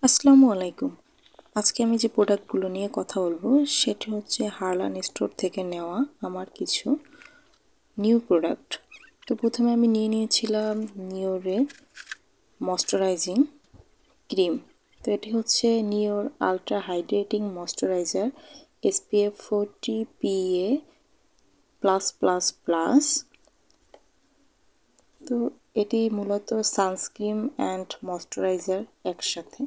আসসালামু আলাইকুম। আজকে আমি যে প্রোডাক্টগুলো নিয়ে কথা বলবো সেটি হচ্ছে হারলান স্টোর থেকে নেওয়া আমার কিছু নিউ প্রোডাক্ট। তো প্রথমে আমি নিয়ে নিয়েছিলাম নিওরের ময়শ্চারাইজিং ক্রিম। তো এটি হচ্ছে নিওর ultra hydrating moisturiser SPF 40 PA+++। তো এটি মূলত সানস্ক্রিন অ্যান্ড ময়শ্চারাইজার একসাথে।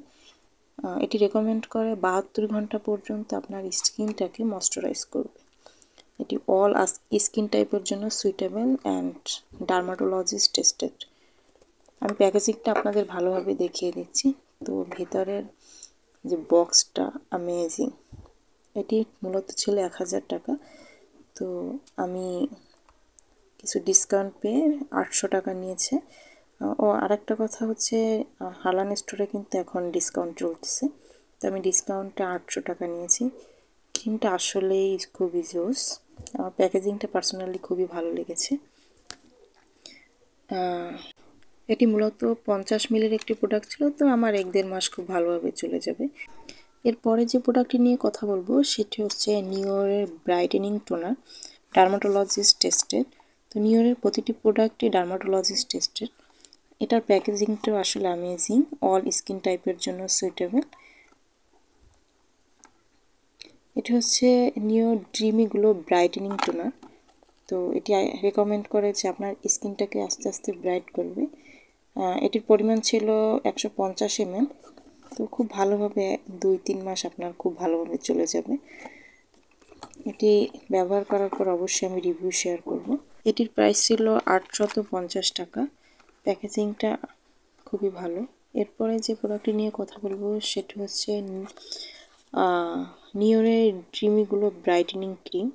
এটি রেকমেন্ড করে 72 ঘন্টা পর্যন্ত আপনার স্কিনটাকে ময়শ্চারাইজ করবে। এটি অল স্কিন টাইপের জন্য সুইটেবল অ্যান্ড ডার্মাটোলজিস্ট টেস্টেড। আমি প্যাকেজিংটা আপনাদের ভালোভাবে দেখিয়ে দিচ্ছি। তো ভিতরের যে বক্সটা অ্যামেজিং। এটি মূলত ছিল 1000 টাকা। তো আমি কিছু ডিসকাউন্ট পেয়ে 800 টাকা নিয়েছে। ও আরেকটা কথা হচ্ছে হারলান স্টোরে কিন্তু এখন ডিসকাউন্ট চলতেছে। তো আমি ডিসকাউন্টে 800 টাকা নিয়েছি। ক্রিমটা আসলেই খুবই জোস। আমার প্যাকেজিংটা পার্সোনালি খুবই ভালো লেগেছে। এটি মূলত 50 মিলির একটি প্রোডাক্ট ছিল, তো আমার 1-1.5 মাস খুব ভালোভাবে চলে যাবে। এরপরে যে প্রোডাক্টটি নিয়ে কথা বলবো সেটি হচ্ছে নিওরের ব্রাইটেনিং টোনার, ডার্মাটোলজিস্ট টেস্টেড। তো নিওরের প্রতিটি প্রোডাক্টই ডার্মাটোলজিস্ট টেস্টেড। এটার প্যাকেজিংটাও আসলে অ্যামেজিং, অল স্কিন টাইপের জন্য সুইটেবল। এটি হচ্ছে নিও ড্রিমি গ্লো ব্রাইটেনিং টোনার। তো এটি রেকমেন্ড করে যে আপনার স্কিনটাকে আস্তে আস্তে ব্রাইট করবে। এটির পরিমাণ ছিল 150 ml। তো খুব ভালোভাবে 2-3 মাস আপনার খুব ভালোভাবে চলে যাবে। এটি ব্যবহার করার পর অবশ্যই আমি রিভিউ শেয়ার করব। এটির প্রাইস ছিল 850 টাকা। প্যাকেজিংটা খুবই ভালো। এরপরে যে প্রোডাক্টটি নিয়ে কথা বলবো সেটি হচ্ছে নিওরের ড্রিমি গ্লো ব্রাইটেনিং ক্রিম।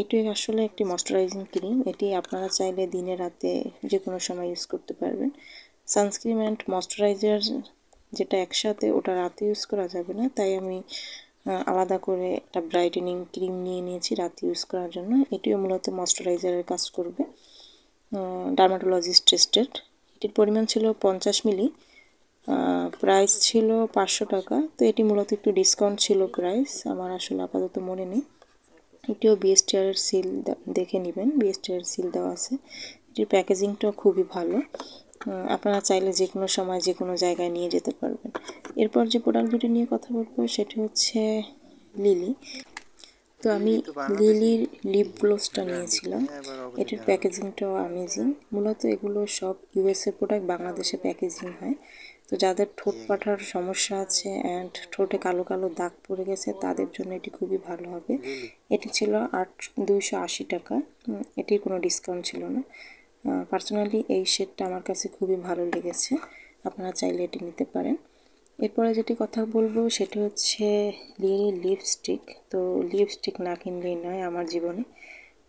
এটি আসলে একটি ময়শ্চারাইজিং ক্রিম। এটি আপনারা চাইলে দিনে রাতে যে কোনো সময় ইউজ করতে পারবেন। সানস্ক্রিন অ্যান্ড ময়শ্চারাইজার যেটা একসাথে, ওটা রাতে ইউজ করা যাবে না, তাই আমি আলাদা করে একটা ব্রাইটেনিং ক্রিম নিয়ে নিয়েছি রাতে ইউজ করার জন্য। এটিও মূলত ময়শ্চারাইজারের কাজ করবে, ডার্মাটোলজিস্ট টেস্টেড। এটির পরিমাণ ছিল 50 মিলি। প্রাইস ছিল 500 টাকা। তো এটি মূলত একটু ডিসকাউন্ট ছিল প্রাইস, আমার আসলে আপাতত মনে নেই। এটিও বিএসটিআর সিল দেখে নেবেন, বিএসটিআর সিল দেওয়া আছে। এটির প্যাকেজিংটাও খুবই ভালো, আপনারা চাইলে যে কোনো সময় যে কোনো জায়গায় নিয়ে যেতে পারবেন। এরপর যে প্রোডাক্ট দুটি নিয়ে কথা বলবো সেটি হচ্ছে লিলি। তো আমি লিলির লিপ গ্লোসটা নিয়েছিলাম। এটির প্যাকেজিংটাও অ্যামেজিং। মূলত এগুলো সব ইউএসএ প্রোডাক্ট, বাংলাদেশে প্যাকেজিং হয়। তো যাদের ঠোঁট পাঠার সমস্যা আছে অ্যান্ড ঠোঁটে কালো কালো দাগ পড়ে গেছে তাদের জন্য এটি খুবই ভালো হবে। এটি ছিল 280 টাকা। এটির কোনো ডিসকাউন্ট ছিল না। পার্সোনালি এই শেডটা আমার কাছে খুবই ভালো লেগেছে, আপনারা চাইলে এটি নিতে পারেন। এরপরে যেটি কথা বলবো সেটি হচ্ছে লিলি লিপস্টিক। তো লিপস্টিক না কিনলেই নয় আমার জীবনে।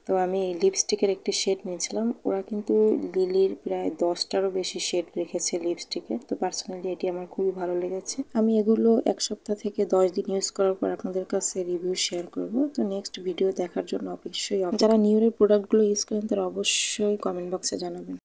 তো আমি লিপস্টিকের একটি শেড নিয়েছিলাম। ওরা কিন্তু লিলির প্রায় 10টারও বেশি শেড রেখেছে লিপস্টিকের। তো পার্সোনালি এটি আমার খুবই ভালো লেগেছে। আমি এগুলো 1 সপ্তাহ থেকে 10 দিন ইউজ করার পর আপনাদের কাছে রিভিউ শেয়ার করব। তো নেক্সট ভিডিও দেখার জন্য অবশ্যই, যারা নিউরের প্রোডাক্টগুলো ইউজ করেন তারা অবশ্যই কমেন্ট বক্সে জানাবেন।